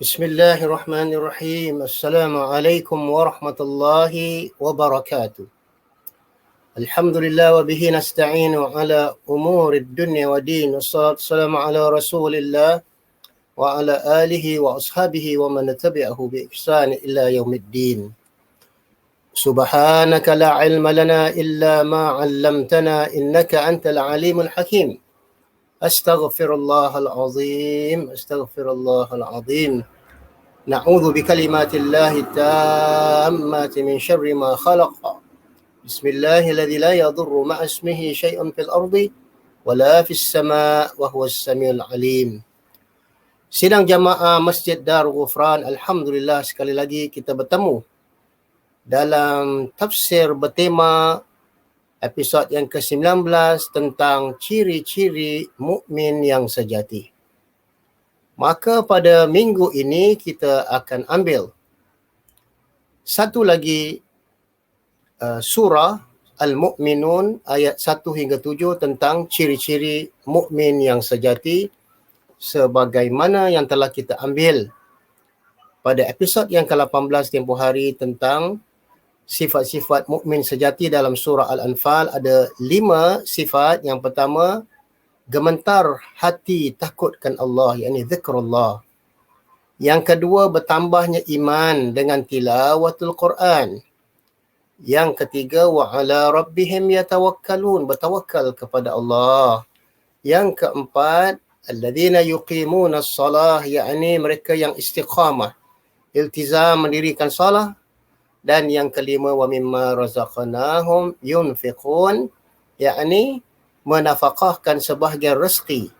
Bismillahirrahmanirrahim. Assalamualaikum warahmatullahi wabarakatuh. Alhamdulillah wa bihi nasta'inu ala umurid dunya wa din. Wassalatu wassalamu ala rasulillah wa ala alihi wa ashabihi wa man tabi'ahu bi ihsan ila yaumiddin. Subhanaka la ilma lana illa ma 'allamtana innaka antal alimul hakim. Astaghfirullahal azim. Astaghfirullahal azim. Na'udzu bikalimatillahi tammati min syarri ma khalaq. Bismillahilladzi la yadurru ma'a ismihi syai'un fil ardi wala fis sama' wa huwas samiul alim. Sidang jamaah Masjid Darul Ghufran, alhamdulillah sekali lagi kita bertemu dalam tafsir bertema episod yang ke-19 tentang ciri-ciri mukmin yang sejati. Maka pada minggu ini kita akan ambil satu lagi surah Al-Mu'minun ayat 1 hingga 7 tentang ciri-ciri mukmin yang sejati, sebagaimana yang telah kita ambil pada episod yang ke-18 tempoh hari tentang sifat-sifat mukmin sejati dalam surah Al-Anfal. Ada 5 sifat. Yang pertama, gementar hati takutkan Allah, yakni zikrullah. Yang kedua, bertambahnya iman dengan tilawatul Quran. Yang ketiga, wa ala rabbihim yatawakkalun, bertawakal kepada Allah. Yang keempat, alladzina yuqimuna as-salah, yakni mereka yang istiqamah, iltizam mendirikan salah. Dan yang kelima, wa mimma razaqnahum yunfiqun, yakni menafkahkan sebahagian rezeki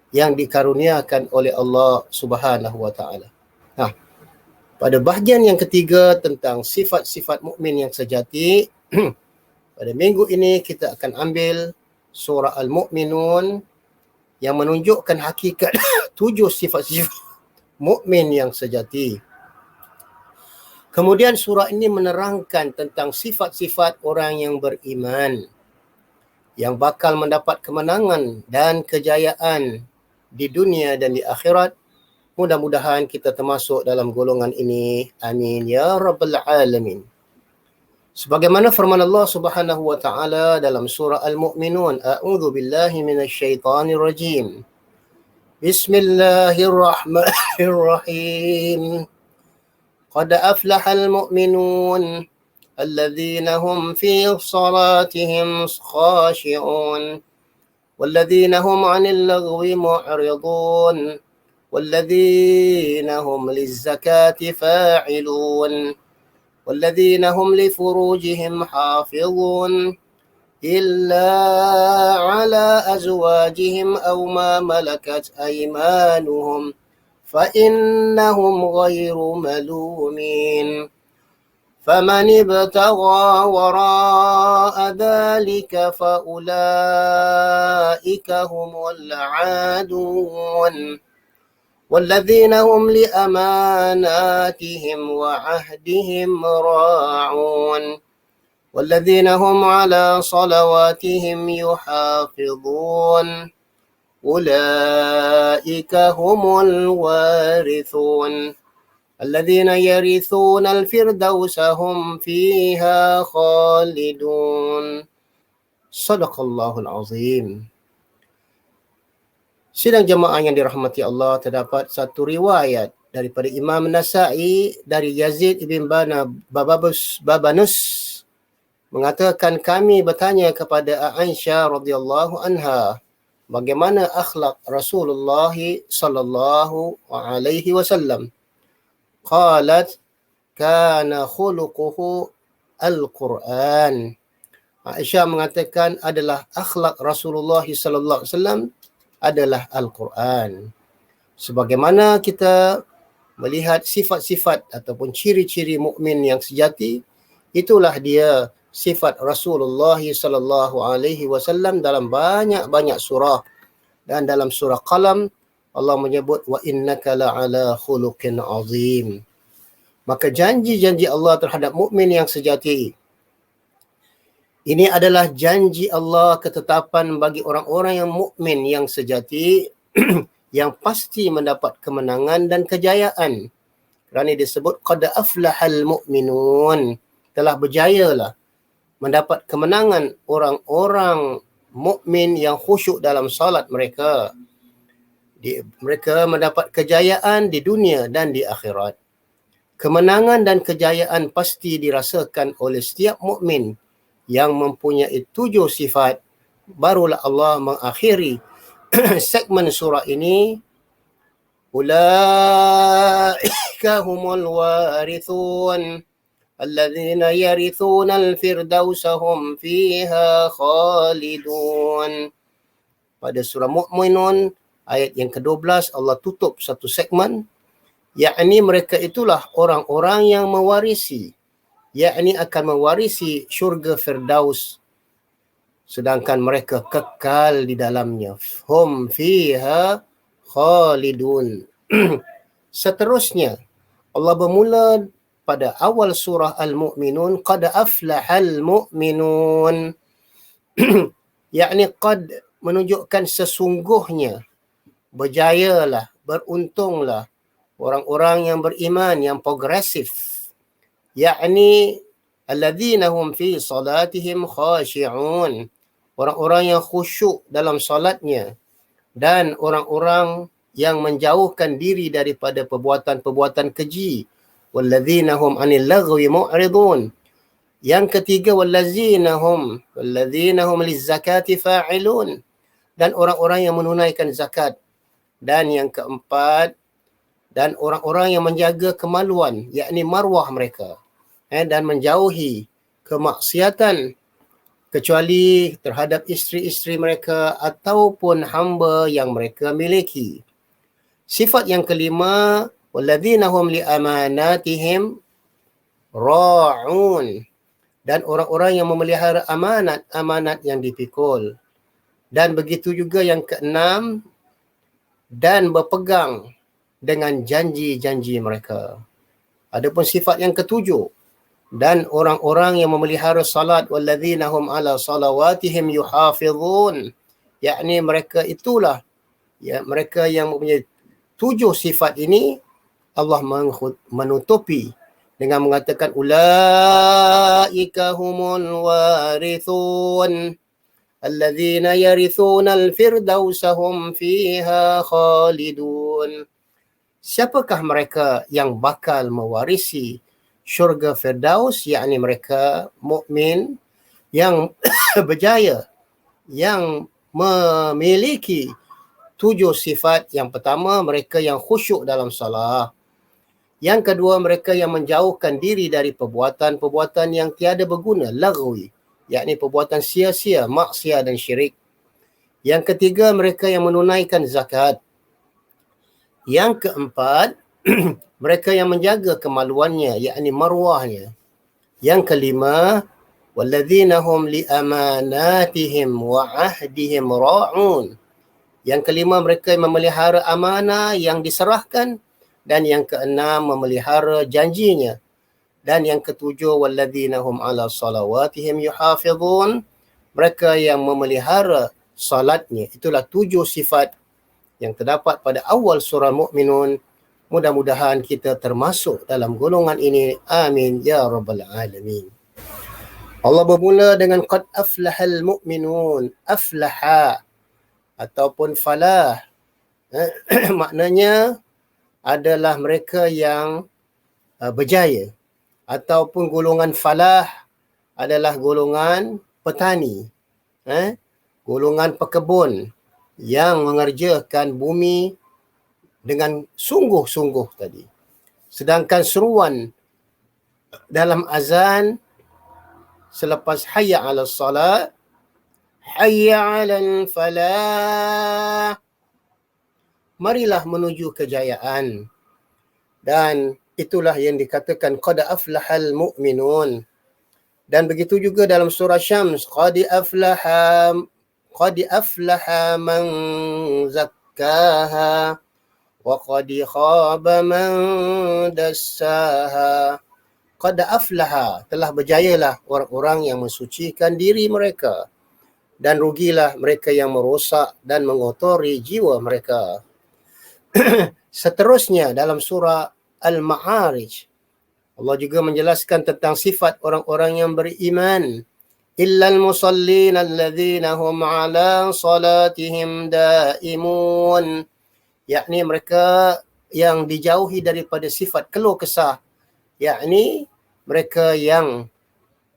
yang dikaruniakan oleh Allah Subhanahu wa taala. Nah, pada bahagian yang ketiga tentang sifat-sifat mukmin yang sejati, pada minggu ini kita akan ambil surah Al-Mu'minun yang menunjukkan hakikat 7 sifat-sifat mukmin yang sejati. Kemudian surah ini menerangkan tentang sifat-sifat orang yang beriman yang bakal mendapat kemenangan dan kejayaan di dunia dan di akhirat. Mudah-mudahan kita termasuk dalam golongan ini. Amin ya rabbal alamin. Sebagaimana firman Allah Subhanahu wa taala dalam surah Al-Mu'minun, a'udzu billahi minasyaitonir rajim. Bismillahirrahmanirrahim. Qad aflahal mu'minun الذين هم في صلاتهم خاشعون والذين هم عن اللغو معرضون والذين هم للزكاة فاعلون والذين هم لفروجهم حافظون إلا على أزواجهم أو ما ملكت أيمانهم فإنهم غير ملومين فمن ابتغى وراء ذلك فأولئك هم العادون والذين هم لأماناتهم وعهدهم راعون والذين هم على صلواتهم يحافظون أولئك هم الوارثون الذين يرثون الفردوس هم فيها خالدون. Sadaqallahul azim. Sidang jemaah yang dirahmati Allah, terdapat satu riwayat daripada Imam Nasa'i dari Yazid ibn Babanus mengatakan, kami bertanya kepada Aisyah radhiyallahu anha bagaimana akhlak Rasulullah sallallahu alaihi wasallam. Qalat kana khuluquhu al-Quran. Aisyah mengatakan adalah akhlak Rasulullah sallallahu alaihi wasallam adalah Al-Quran. Sebagaimana kita melihat sifat-sifat ataupun ciri-ciri mukmin yang sejati, itulah dia sifat Rasulullah sallallahu alaihi wasallam dalam banyak-banyak surah. Dan dalam surah Qalam Allah menyebut wa innaka la'ala khuluqin azim. Maka janji-janji Allah terhadap mukmin yang sejati ini adalah janji Allah ketetapan bagi orang-orang yang mukmin yang sejati yang pasti mendapat kemenangan dan kejayaan. Kerana disebut qad aflahal mu'minun, telah berjayalah, mendapat kemenangan orang-orang mukmin yang khusyuk dalam salat mereka. Mereka mendapat kejayaan di dunia dan di akhirat. Kemenangan dan kejayaan pasti dirasakan oleh setiap mukmin yang mempunyai 7 sifat. Barulah Allah mengakhiri segmen surah ini. Ulaika humul warithun alladzina yarithunal firdausa hum fiha khalidun. Pada surah Mu'minun ayat yang ke-12 Allah tutup satu segmen, yakni mereka itulah orang-orang yang mewarisi, yakni akan mewarisi syurga Firdaus, sedangkan mereka kekal di dalamnya. Hum fiha khalidun. Seterusnya Allah bermula pada awal surah Al-Mu'minun, qad aflahal mu'minun. Yakni qad menunjukkan sesungguhnya, berjayalah, beruntunglah orang-orang yang beriman, yang progresif. Yakni alladzina hum fi salatihim khashi'un, orang-orang yang khusyuk dalam salatnya, dan orang-orang yang menjauhkan diri daripada perbuatan-perbuatan keji. Walladzina hum 'anil laghwi mu'ridun. Yang ketiga, walladzina hum lizzakati fa'ilun, dan orang-orang yang menunaikan zakat. Dan yang keempat, dan orang-orang yang menjaga kemaluan, yakni marwah mereka, dan menjauhi kemaksiatan, kecuali terhadap isteri-isteri mereka ataupun hamba yang mereka miliki. Sifat yang kelima, walladzina hum li amanatihim ra'un, dan orang-orang yang memelihara amanat yang dipikul. Dan begitu juga yang keenam, dan berpegang dengan janji-janji mereka. Adapun sifat yang ketujuh, dan orang-orang yang memelihara salat, walladzina hum ala salawatihim yuhafizun, yakni mereka itulah, ya, mereka yang mempunyai 7 sifat ini. Allah menutupi dengan mengatakan ulaika humul warithun alladzina yarithunal firdausa hum fiha khalidun. Siapakah mereka yang bakal mewarisi syurga Firdaus? Yakni mereka mukmin yang berjaya, yang memiliki 7 sifat. Yang pertama, mereka yang khusyuk dalam salat. Yang kedua, mereka yang menjauhkan diri dari perbuatan-perbuatan yang tiada berguna, laghwi, yakni perbuatan sia-sia, maksiat dan syirik. Yang ketiga, mereka yang menunaikan zakat. Yang keempat, mereka yang menjaga kemaluannya, yakni marwahnya. Yang kelima, walladzina hum li amanatihim wa ahdihim ra'un. Yang kelima, mereka yang memelihara amanah yang diserahkan. Dan yang keenam, memelihara janjinya. Dan yang ketujuh, walladzina hum ala salawatihim yuhafizun, mereka yang memelihara salatnya. Itulah 7 sifat yang terdapat pada awal surah Mu'minun. Mudah-mudahan kita termasuk dalam golongan ini. Amin ya rabbal alamin. Allah bermula dengan qad aflahal mu'minun. Aflaha ataupun falah, maknanya adalah mereka yang berjaya. Ataupun golongan falah adalah golongan petani, golongan pekebun yang mengerjakan bumi dengan sungguh-sungguh tadi. Sedangkan seruan dalam azan selepas hayya 'alas salat, hayya 'alal falah, marilah menuju kejayaan. Dan itulah yang dikatakan qad aflahal mu'minun. Dan begitu juga dalam surah Syams, qad aflaha man zakkaha wa qad khaba man dassaha. Qad aflaha, telah berjayalah orang-orang yang mensucikan diri mereka, dan rugilah mereka yang merosak dan mengotori jiwa mereka. Seterusnya dalam surah Al-Ma'arij, Allah juga menjelaskan tentang sifat orang-orang yang beriman. Illal musallin alladzina hum ala salatihim daimun. Yakni mereka yang dijauhi daripada sifat keluh kesah. Yakni mereka yang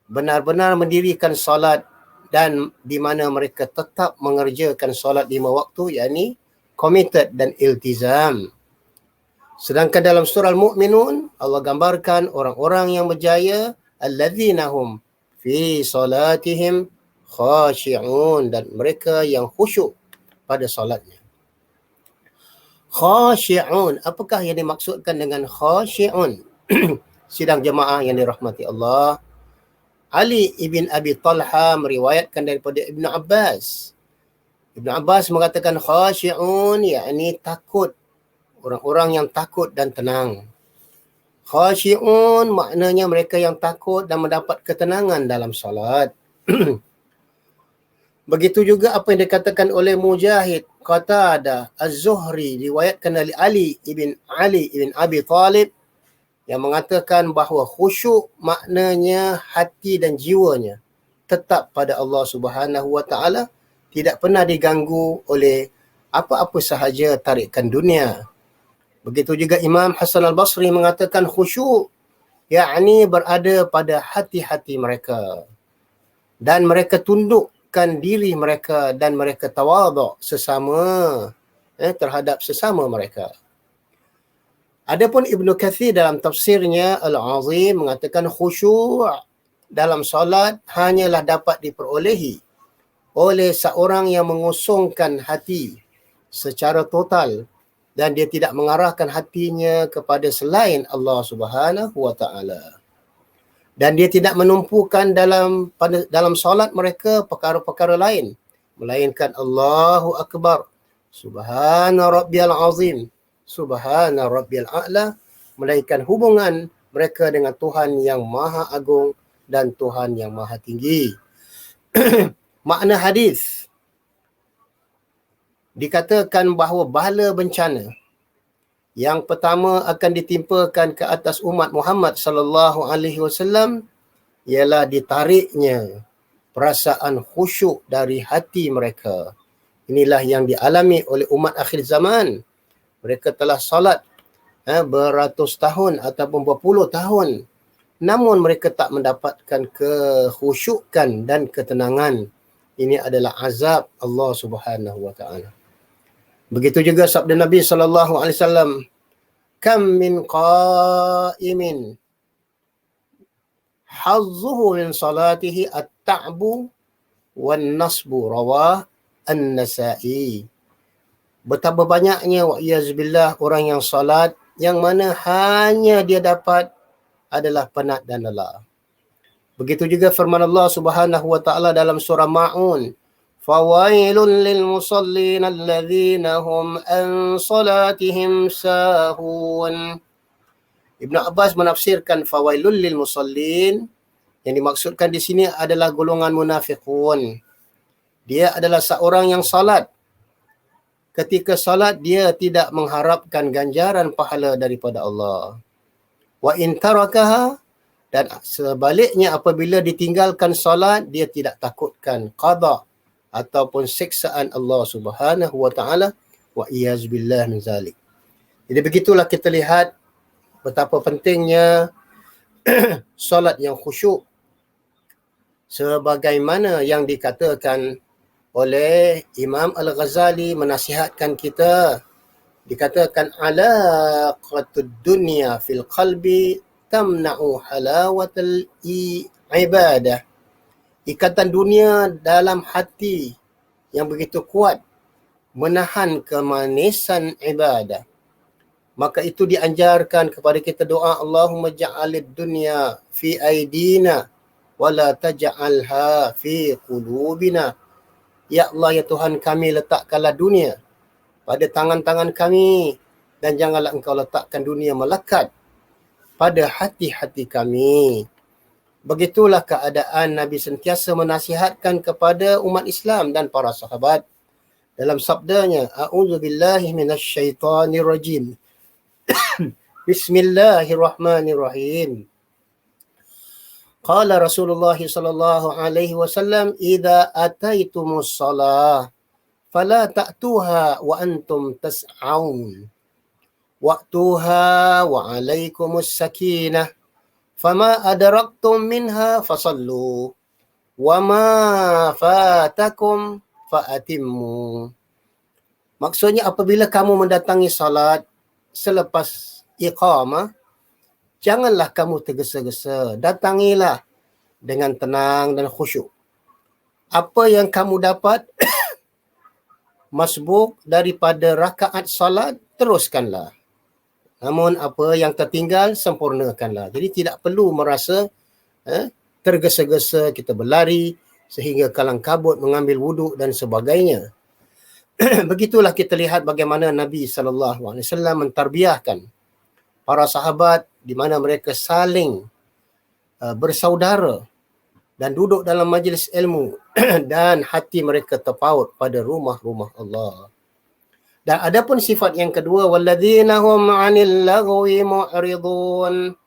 benar-benar mendirikan solat dan di mana mereka tetap mengerjakan solat 5 waktu, yakni committed dan iltizam. Sedangkan dalam surah Al-Mu'minun, Allah gambarkan orang-orang yang berjaya, alladzina hum fi salatihim khashi'un, dan mereka yang khusyuk pada solatnya. Khashi'un, apakah yang dimaksudkan dengan khashi'un? Sidang jemaah yang dirahmati Allah, Ali ibn Abi Talha meriwayatkan daripada Ibn Abbas. Ibn Abbas mengatakan khashi'un, yakni takut. Orang-orang yang takut dan tenang. Khashi'un maknanya mereka yang takut dan mendapat ketenangan dalam salat. Begitu juga apa yang dikatakan oleh Mujahid, Qatadah, Az-Zuhri, riwayatkan dari Ali ibn Abi Talib yang mengatakan bahawa khusyuk maknanya hati dan jiwanya tetap pada Allah Subhanahu Wa Taala, tidak pernah diganggu oleh apa-apa sahaja tarikan dunia. Begitu juga Imam Hasan Al-Basri mengatakan khusyuk yakni berada pada hati-hati mereka dan mereka tundukkan diri mereka dan mereka tawaduk sesama terhadap sesama mereka. Adapun Ibnu Katsir dalam tafsirnya Al-Azim mengatakan khusyuk dalam solat hanyalah dapat diperolehi oleh seorang yang mengosongkan hati secara total dan dia tidak mengarahkan hatinya kepada selain Allah Subhanahu Wa Taala. Dan dia tidak menumpukan dalam solat mereka perkara-perkara lain melainkan Allahu Akbar, Subhana Rabbiyal Azim, Subhana Rabbiyal A'la, melainkan hubungan mereka dengan Tuhan yang Maha Agung dan Tuhan yang Maha Tinggi. Makna hadis, dikatakan bahawa bala bencana yang pertama akan ditimpakan ke atas umat Muhammad sallallahu alaihi wasallam ialah ditariknya perasaan khusyuk dari hati mereka. Inilah yang dialami oleh umat akhir zaman. Mereka telah salat beratus tahun ataupun berpuluh tahun, namun mereka tak mendapatkan kekhusyukan dan ketenangan. Ini adalah azab Allah Subhanahu Wa Taala. Begitu juga sabda Nabi sallallahu alaihi wasallam, kam min qa'imin hazzuhu min salatihi at-ta'bu wan nasbu, rawah An-Nasa'i. Betapa banyaknya wa'iyazbillah orang yang salat yang mana hanya dia dapat adalah penat dan lelah. Begitu juga firman Allah Subhanahu Wa Taala dalam surah Ma'un, fawailun lil musallin alladzina hum an salatihim sahun. Ibn Abbas menafsirkan fawailun lil musallin, yang dimaksudkan di sini adalah golongan munafiqun. Dia adalah seorang yang salat. Ketika salat dia tidak mengharapkan ganjaran pahala daripada Allah. Wa in tarakaha, dan sebaliknya apabila ditinggalkan salat dia tidak takutkan qada ataupun siksaan Allah Subhanahu Wa Taala, wa iyazbillah min zalik. Jadi begitulah kita lihat betapa pentingnya solat yang khusyuk, sebagaimana yang dikatakan oleh Imam Al-Ghazali menasihatkan kita. Dikatakan alaqatud dunya fil qalbi tamna'u halawatal ibadah. Ikatan dunia dalam hati yang begitu kuat menahan kemanisan ibadah. Maka itu dianjarkan kepada kita doa, Allahumma ja'alid dunya fi aidina wa la taj'alha fi qulubina. Ya Allah, ya Tuhan kami, letakkanlah dunia pada tangan-tangan kami dan janganlah engkau letakkan dunia melekat pada hati-hati kami. Begitulah keadaan Nabi sentiasa menasihatkan kepada umat Islam dan para sahabat. dalam sabdanya, a'udzubillahi minasyaitonirrajim. Bismillahirrahmanirrahim. Qala Rasulullah sallallahu alaihi wasallam, "Idza ataitumus shalah fala ta'tuha wa antum tas'aun. Wa'tuha wa 'alaikumus sakinah. Fama adraktum minha fasallu wa ma fatakum fa'atimmu." Maksudnya, apabila kamu mendatangi salat selepas iqamah, janganlah kamu tergesa-gesa. Datangilah dengan tenang dan khusyuk. Apa yang kamu dapat masbuk daripada rakaat salat, teruskanlah. Namun apa yang tertinggal, sempurnakanlah. Jadi tidak perlu merasa tergesa-gesa kita berlari sehingga kalang kabut mengambil wuduk dan sebagainya. Begitulah kita lihat bagaimana Nabi SAW mentarbiahkan para sahabat di mana mereka saling bersaudara dan duduk dalam majlis ilmu dan hati mereka terpaut pada rumah-rumah Allah. Dan adapun sifat yang kedua, walladzina hum 'anil lagwi mu'ridun,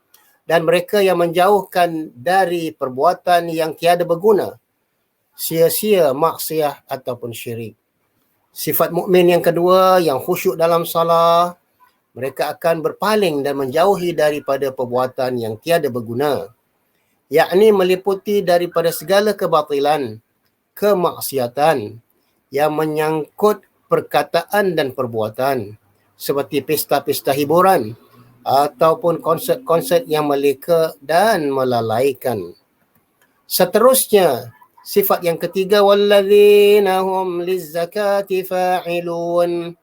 dan mereka yang menjauhkan dari perbuatan yang tiada berguna, sia-sia, maksiat ataupun syirik. Sifat mukmin yang kedua yang khusyuk dalam salat, mereka akan berpaling dan menjauhi daripada perbuatan yang tiada berguna, yakni meliputi daripada segala kebatilan, kemaksiatan yang menyangkut perkataan dan perbuatan, seperti pesta-pesta hiburan ataupun konsert-konsert yang meleka dan melalaikan. Seterusnya, sifat yang ketiga, walladzina hum lizzakati fa'ilun,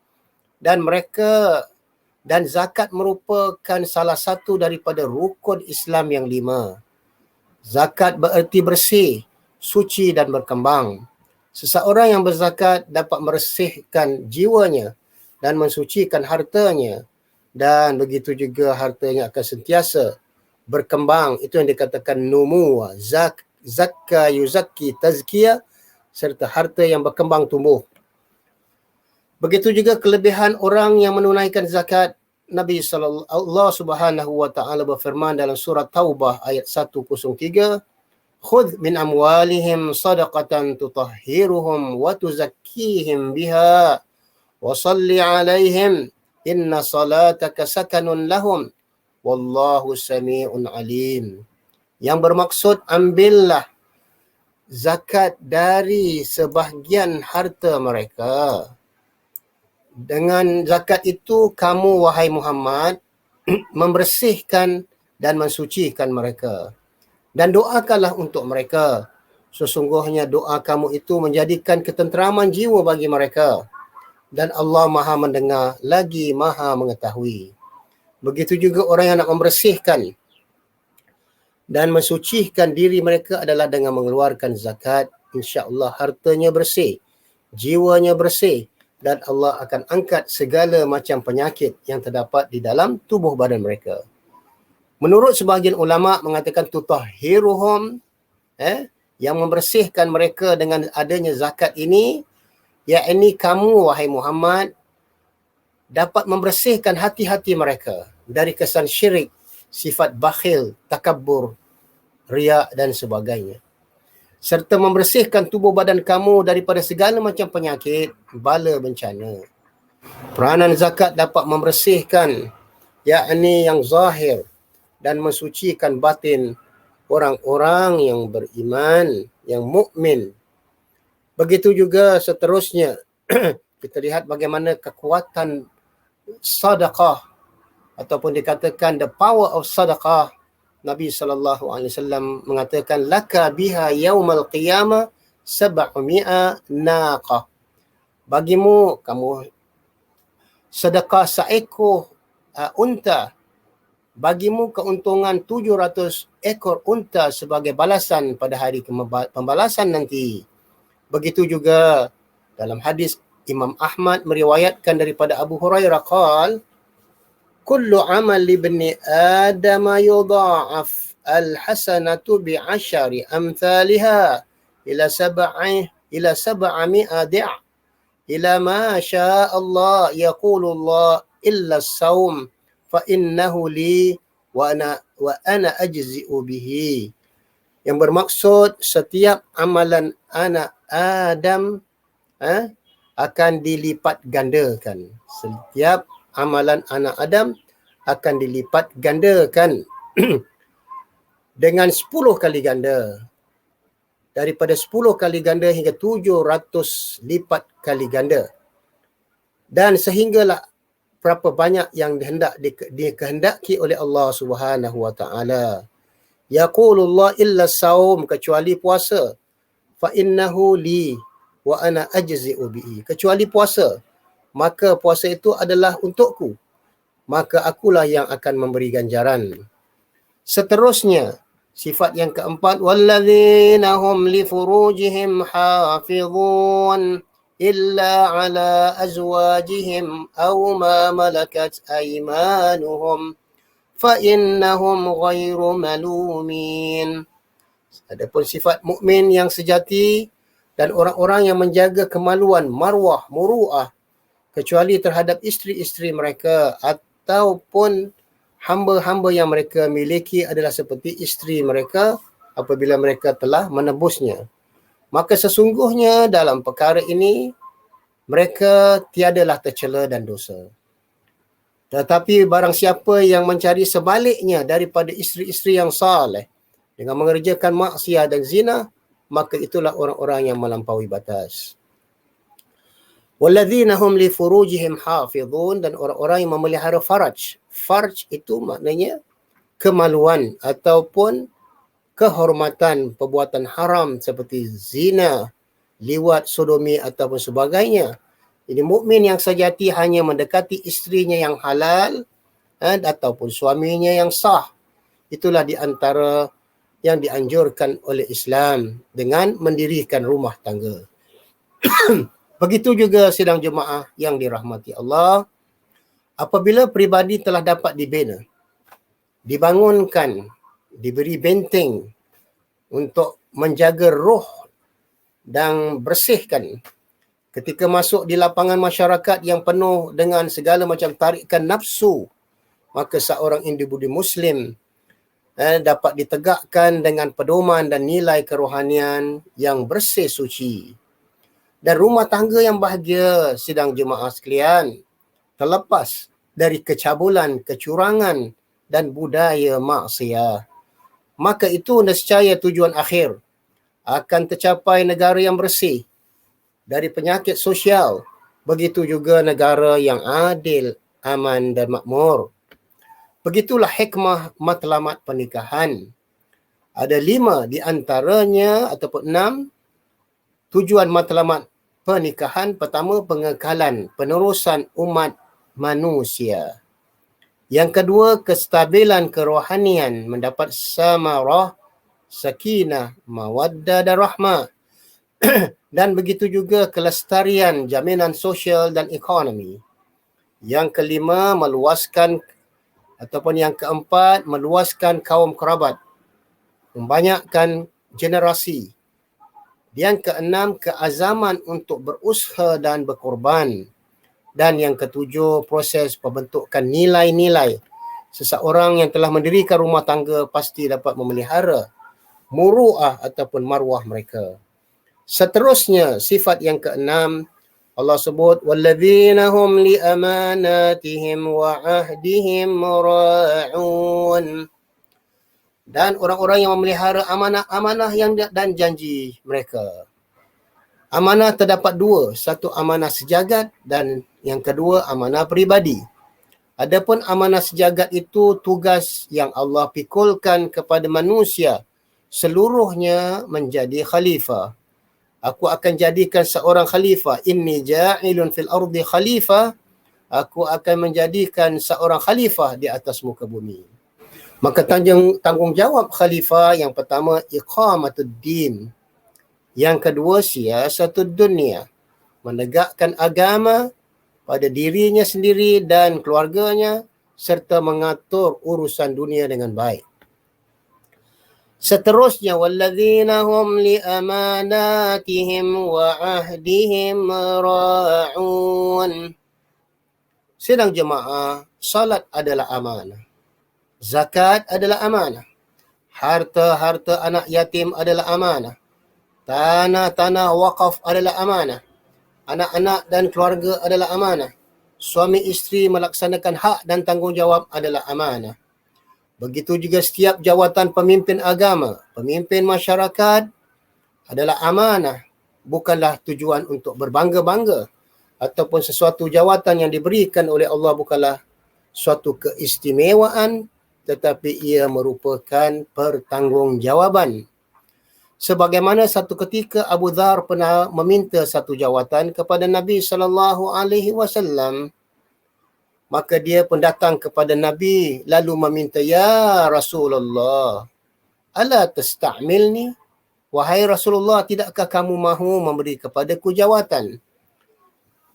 dan zakat merupakan salah satu daripada rukun Islam yang 5. Zakat bererti bersih, suci dan berkembang. Seseorang yang berzakat dapat meresihkan jiwanya dan mensucikan hartanya, dan begitu juga hartanya akan sentiasa berkembang. Itu yang dikatakan numu, zakka yuzakki tazkiyah, serta harta yang berkembang tumbuh. Begitu juga kelebihan orang yang menunaikan zakat. Nabi Allah Subhanahu wa taala berfirman dalam surah Taubah ayat 103, "Khudh min amwalihim sadaqatan tutahhiruhum wa tuzakkihim biha wa salli 'alaihim inna salataka sakanun lahum wallahu sami'un alim." Yang bermaksud, ambillah zakat dari sebahagian harta mereka. Dengan zakat itu, kamu wahai Muhammad membersihkan dan mensucikan mereka. Dan doakanlah untuk mereka. Sesungguhnya doa kamu itu menjadikan ketenteraman jiwa bagi mereka. Dan Allah Maha mendengar lagi Maha mengetahui. Begitu juga orang yang nak membersihkan dan mensucikan diri mereka adalah dengan mengeluarkan zakat. InsyaAllah hartanya bersih, jiwanya bersih, dan Allah akan angkat segala macam penyakit yang terdapat di dalam tubuh badan mereka. Menurut sebahagian ulama mengatakan tutahhiruhum, yang membersihkan mereka dengan adanya zakat ini, yakni kamu wahai Muhammad dapat membersihkan hati-hati mereka dari kesan syirik, sifat bakhil, takabbur, riak dan sebagainya. Serta membersihkan tubuh badan kamu daripada segala macam penyakit, bala bencana. Peranan zakat dapat membersihkan, yakni yang zahir, dan mensucikan batin orang-orang yang beriman, yang mukmin. Begitu juga seterusnya, kita lihat bagaimana kekuatan sedekah ataupun dikatakan the power of sedekah. Nabi SAW mengatakan, laka biha yaumal qiyamah 700 naqah. Bagimu, kamu sedekah seekor unta, bagimu keuntungan 700 ekor unta sebagai balasan pada hari pembalasan nanti. Begitu juga dalam hadis Imam Ahmad meriwayatkan daripada Abu Hurairah qala, kullu amal ibni Adam yudha'af al-hasanatu bi'ashari amthaliha ila 700 di'. ila ma syaa Allah yaqulu Allah illa as-saum fa innahu li wa ana ajzi'u bihi. Yang bermaksud setiap amalan anak Adam akan dilipat gandakan. Setiap amalan anak Adam akan dilipat gandakan dengan 10 kali ganda. Daripada 10 kali ganda hingga 700 lipat kali ganda. Dan sehinggalah berapa banyak yang dikehendaki oleh Allah Subhanahu wa taala. Yaqulullah illa saum, kecuali puasa. Fa innahu li wa ana ajzi'u bihi. Kecuali puasa, maka puasa itu adalah untukku, maka akulah yang akan memberi ganjaran. Seterusnya, sifat yang keempat, walladzina hum li furujihim hafizun illa ala azwajihim aw ma malakat aymanuhum fa innahum ghairu malumin. Adapun sifat mukmin yang sejati dan orang-orang yang menjaga kemaluan, marwah, muru'ah, kecuali terhadap isteri-isteri mereka ataupun hamba-hamba yang mereka miliki adalah seperti isteri mereka apabila mereka telah menebusnya. Maka sesungguhnya dalam perkara ini mereka tiadalah tercela dan dosa. Tetapi barang siapa yang mencari sebaliknya daripada isteri-isteri yang saleh dengan mengerjakan maksiat dan zina, maka itulah orang-orang yang melampaui batas. Walladzina hum li furujihim hafizun, dan orang-orang yang memelihara faraj. Farj itu maknanya kemaluan ataupun kehormatan perbuatan haram seperti zina, liwat, sodomi ataupun sebagainya. Jadi mukmin yang sejati hanya mendekati isterinya yang halal ataupun suaminya yang sah. Itulah di antara yang dianjurkan oleh Islam dengan mendirikan rumah tangga. Begitu juga sidang jemaah yang dirahmati Allah, apabila peribadi telah dapat dibina, dibangunkan, diberi benteng untuk menjaga roh dan bersihkan, ketika masuk di lapangan masyarakat yang penuh dengan segala macam tarikan nafsu, maka seorang individu Muslim dapat ditegakkan dengan pedoman dan nilai kerohanian yang bersih suci. Dan rumah tangga yang bahagia, sidang jemaah sekalian, terlepas dari kecabulan, kecurangan dan budaya maksiat. Maka itu nescaya tujuan akhir akan tercapai negara yang bersih dari penyakit sosial. Begitu juga negara yang adil, aman dan makmur. Begitulah hikmah matlamat pernikahan. Ada 5 di antaranya ataupun 6 tujuan matlamat pernikahan. Pertama, pengekalan, penerusan umat manusia. Yang kedua, kestabilan kerohanian, mendapat samarah, sakinah, mawaddah dan rahmah. Dan begitu juga kelestarian, jaminan sosial dan ekonomi. Yang kelima, meluaskan ataupun yang keempat, meluaskan kaum kerabat, membanyakkan generasi. Yang keenam, keazaman untuk berusaha dan berkorban. Dan yang ketujuh, proses pembentukan nilai-nilai. Seseorang yang telah mendirikan rumah tangga pasti dapat memelihara muru'ah ataupun marwah mereka. Seterusnya, sifat yang keenam, Allah sebut walladzina hum li amanatihim wa ahdihim ra'un. Dan orang-orang yang memelihara amanah-amanah yang dan janji mereka. Amanah terdapat 2, satu amanah sejagat dan yang kedua amanah peribadi. Adapun amanah sejagat itu tugas yang Allah pikulkan kepada manusia seluruhnya menjadi khalifah. Aku akan jadikan seorang khalifah. Inni ja'ilun fil ardi khalifah. Aku akan menjadikan seorang khalifah di atas muka bumi. Maka tanggungjawab khalifah yang pertama, iqamatud din. Yang kedua, siasatud dunia. Menegakkan agama pada dirinya sendiri dan keluarganya serta mengatur urusan dunia dengan baik. Seterusnya, walladzina hum li amanatihim wa ahdihim ra'un. Sidang jemaah, salat adalah amanah. Zakat adalah amanah. Harta-harta anak yatim adalah amanah. Tanah-tanah wakaf adalah amanah. Anak-anak dan keluarga adalah amanah. Suami isteri melaksanakan hak dan tanggungjawab adalah amanah. Begitu juga setiap jawatan pemimpin agama, pemimpin masyarakat adalah amanah. Bukanlah tujuan untuk berbangga-bangga. Ataupun sesuatu jawatan yang diberikan oleh Allah bukanlah suatu keistimewaan, tetapi ia merupakan pertanggungjawaban. Sebagaimana satu ketika Abu Dhar pernah meminta satu jawatan kepada Nabi SAW, maka dia pun datang kepada Nabi lalu meminta, "Ya Rasulullah, ala tasta'milni?" Wahai Rasulullah, tidakkah kamu mahu memberi kepadaku jawatan?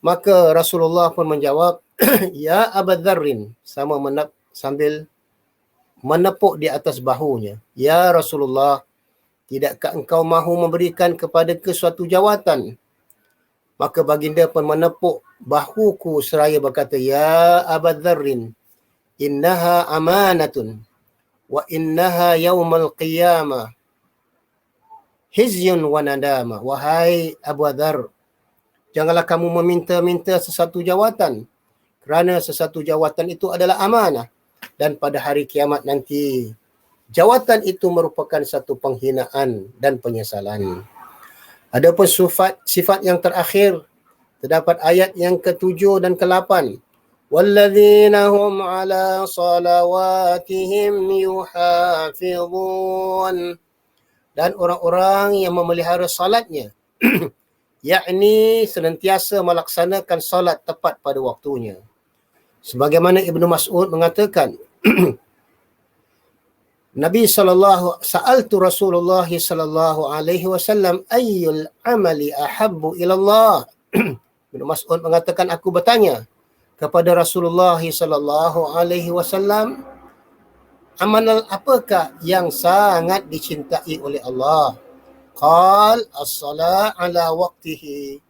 Maka Rasulullah pun menjawab, "Ya Abu Dharrin," sambil menepuk di atas bahunya. "Ya Rasulullah, tidakkah engkau mahu memberikan kepadaku suatu jawatan?" Maka baginda pun menepuk bahuku seraya berkata, "Ya Abu Dharrin, innaha amanatun wa innaha yaumal qiyamah hizyun wa nadama." Wahai Abu Dhar, janganlah kamu meminta-minta sesuatu jawatan, kerana sesuatu jawatan itu adalah amanah, dan pada hari kiamat nanti jawatan itu merupakan satu penghinaan dan penyesalan. Adapun sifat yang terakhir, terdapat ayat yang ke-7 dan ke-8. Walladzina hum ala salawatihim yuhafizun. Dan orang-orang yang memelihara salatnya, yakni senantiasa melaksanakan salat tepat pada waktunya. Sebagaimana Ibnu Mas'ud mengatakan, Nabi sa'altu Rasulullah sallallahu alaihi wasallam ayyul amali ahabbu ila Allah. Ibnu Mas'ud mengatakan, aku bertanya kepada Rasulullah sallallahu alaihi wasallam, amal apakah yang sangat dicintai oleh Allah? Qal as-salat ala waqtihi.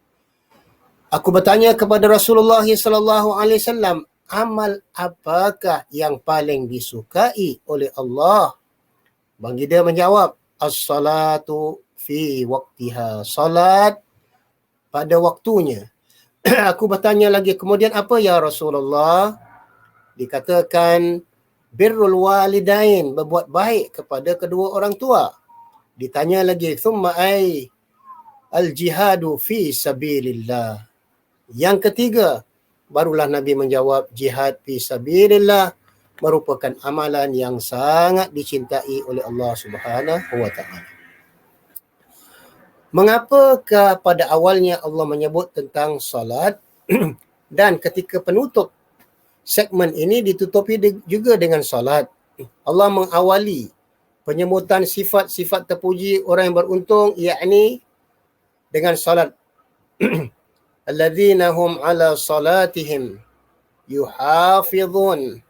Aku bertanya kepada Rasulullah sallallahu alaihi wasallam, amal apakah yang paling disukai oleh Allah? Baginda menjawab, as-salatu fi waqtiha. Salat pada waktunya. Aku bertanya lagi, kemudian apa ya Rasulullah? Dikatakan birrul walidain, berbuat baik kepada kedua orang tua. Ditanya lagi, thumma ay al-jihadu fi sabilillah. Yang ketiga, barulah Nabi menjawab, jihad fi sabilillah merupakan amalan yang sangat dicintai oleh Allah Subhanahu wa taala. Mengapakah pada awalnya Allah menyebut tentang salat dan ketika penutup segmen ini ditutupi juga dengan salat? Allah mengawali penyebutan sifat-sifat terpuji orang yang beruntung, yakni dengan salat. Alladzina hum ala salatihim yuhafizun.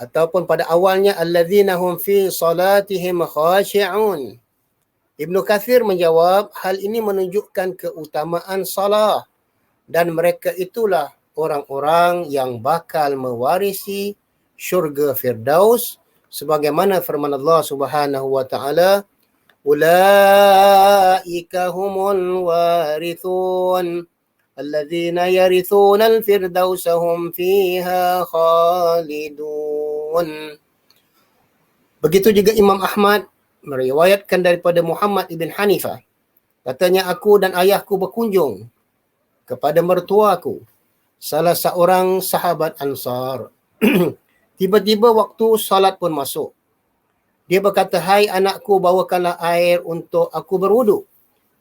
Ataupun pada awalnya alladzina hum fi salatihim khashi'un. Ibnu Katsir menjawab, hal ini menunjukkan keutamaan salat dan mereka itulah orang-orang yang bakal mewarisi syurga Firdaus sebagaimana firman Allah Subhanahu wa taala, ulaika humul warithun alladzina yarithuna al-firdausa hum fiha khalidun. Begitu juga Imam Ahmad meriwayatkan daripada Muhammad ibn Hanifah, katanya, aku dan ayahku berkunjung kepada mertuaku, salah seorang sahabat Ansar. Tiba-tiba waktu salat pun masuk. Dia berkata, hai anakku, bawakanlah air untuk aku berwuduk.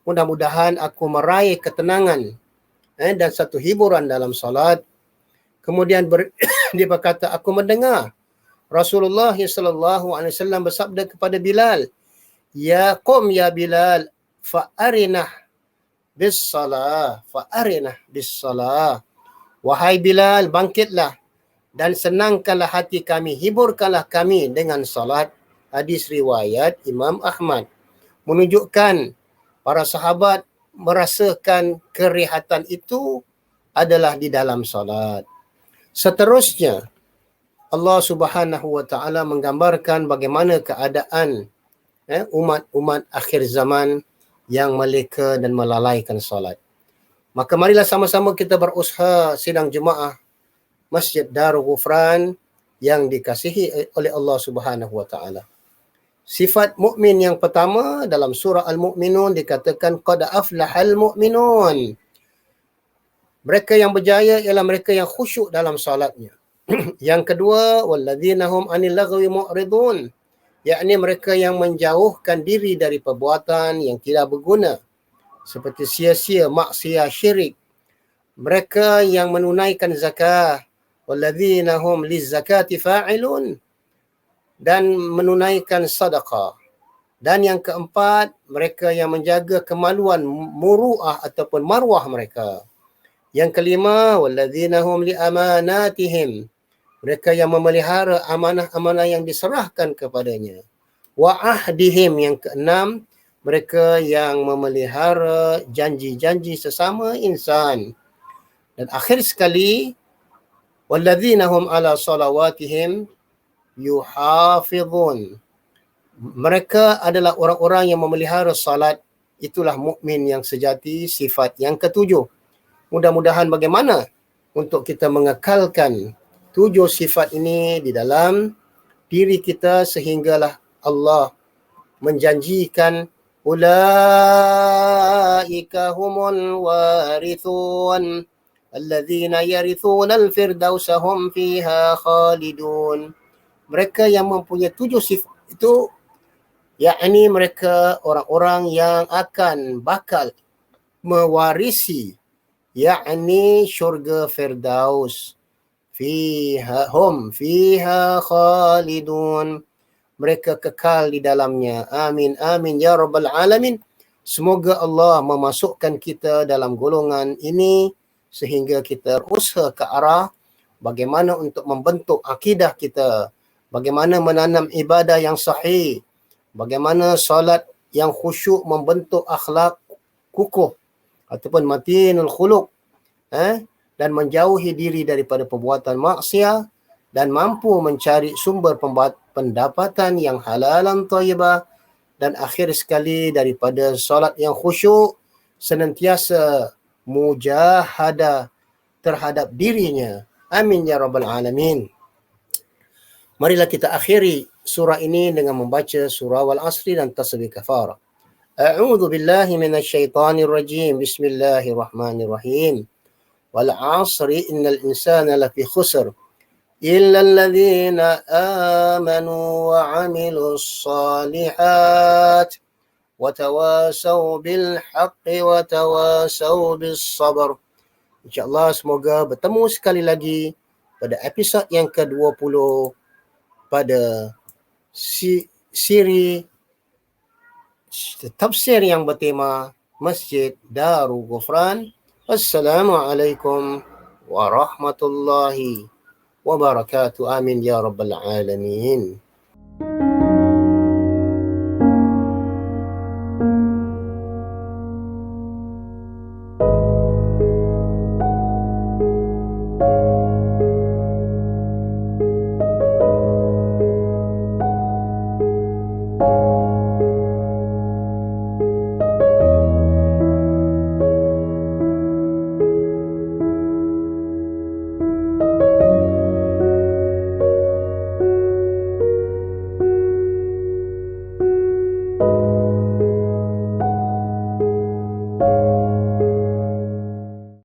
Mudah-mudahan aku meraih ketenangan dan satu hiburan dalam salat. Kemudian dia berkata, aku mendengar Rasulullah SAW bersabda kepada Bilal, ya qum ya Bilal, fa'arinah bis-salah, fa'arinah bis-salah. Wahai Bilal, bangkitlah dan senangkanlah hati kami, hiburkanlah kami dengan salat. Hadis riwayat Imam Ahmad. Menunjukkan para sahabat merasakan kerehatan itu adalah di dalam solat. Seterusnya, Allah Subhanahu wa taala menggambarkan bagaimana keadaan umat-umat akhir zaman yang meleka dan melalaikan solat. Maka marilah sama-sama kita berusaha sidang jemaah Masjid Darul Ghufran yang dikasihi oleh Allah Subhanahu wa taala. Sifat mukmin yang pertama dalam surah Al-Mu'minun dikatakan qad aflahal mu'minun. Mereka yang berjaya ialah mereka yang khusyuk dalam solatnya. Yang kedua, walladzina hum 'anil lagwi mu'ridun, yakni mereka yang menjauhkan diri dari perbuatan yang tidak berguna seperti sia-sia, maksiat, syirik. Mereka yang menunaikan zakat, walladzina hum lizzakati fa'ilun, dan menunaikan sedekah. Dan yang keempat, mereka yang menjaga kemaluan muruah ataupun marwah mereka. Yang kelima, walladzina hum liamanatihim, mereka yang memelihara amanah-amanah yang diserahkan kepadanya. Wa ahdihim, yang keenam, mereka yang memelihara janji-janji sesama insan. Dan akhir sekali, walladzina hum ala salawatihim yuhafizun, mereka adalah orang-orang yang memelihara salat. Itulah mukmin yang sejati. Sifat yang ketujuh. Mudah-mudahan bagaimana untuk kita mengekalkan 7 sifat ini di dalam diri kita sehinggalah Allah menjanjikan ulaika humul warithun alladzina yarithunal firdausa hum fiha khalidun. Mereka yang mempunyai 7 sifat itu, yakni mereka orang-orang yang akan bakal mewarisi, yakni syurga Firdaus. Fiha hum fiha khalidun, mereka kekal di dalamnya. Amin amin ya rabbal alamin. Semoga Allah memasukkan kita dalam golongan ini sehingga kita berusaha ke arah bagaimana untuk membentuk akidah kita, bagaimana menanam ibadah yang sahih, bagaimana salat yang khusyuk membentuk akhlak kukuh ataupun matinul khuluq, dan menjauhi diri daripada perbuatan maksiat dan mampu mencari sumber pendapatan yang halalan thayyibah, dan akhir sekali daripada salat yang khusyuk senantiasa mujahadah terhadap dirinya. Amin ya rabbal alamin. Marilah kita akhiri surah ini dengan membaca surah Wal Asri dan tasbih kafarah. A'udzu billahi minasyaitonir rajim. Bismillahirrahmanirrahim. Wal 'asri innal insana lafi khusr illa alladhina amanu wa 'amilus shalihat wa tawasaw bil haqqi wa tawasaw bis sabr. InsyaAllah semoga bertemu sekali lagi pada episod yang ke-20 pada siri tafsir yang bertema Masjid Darul Ghufran. Assalamualaikum warahmatullahi wabarakatuh. Amin ya rabbal alamin.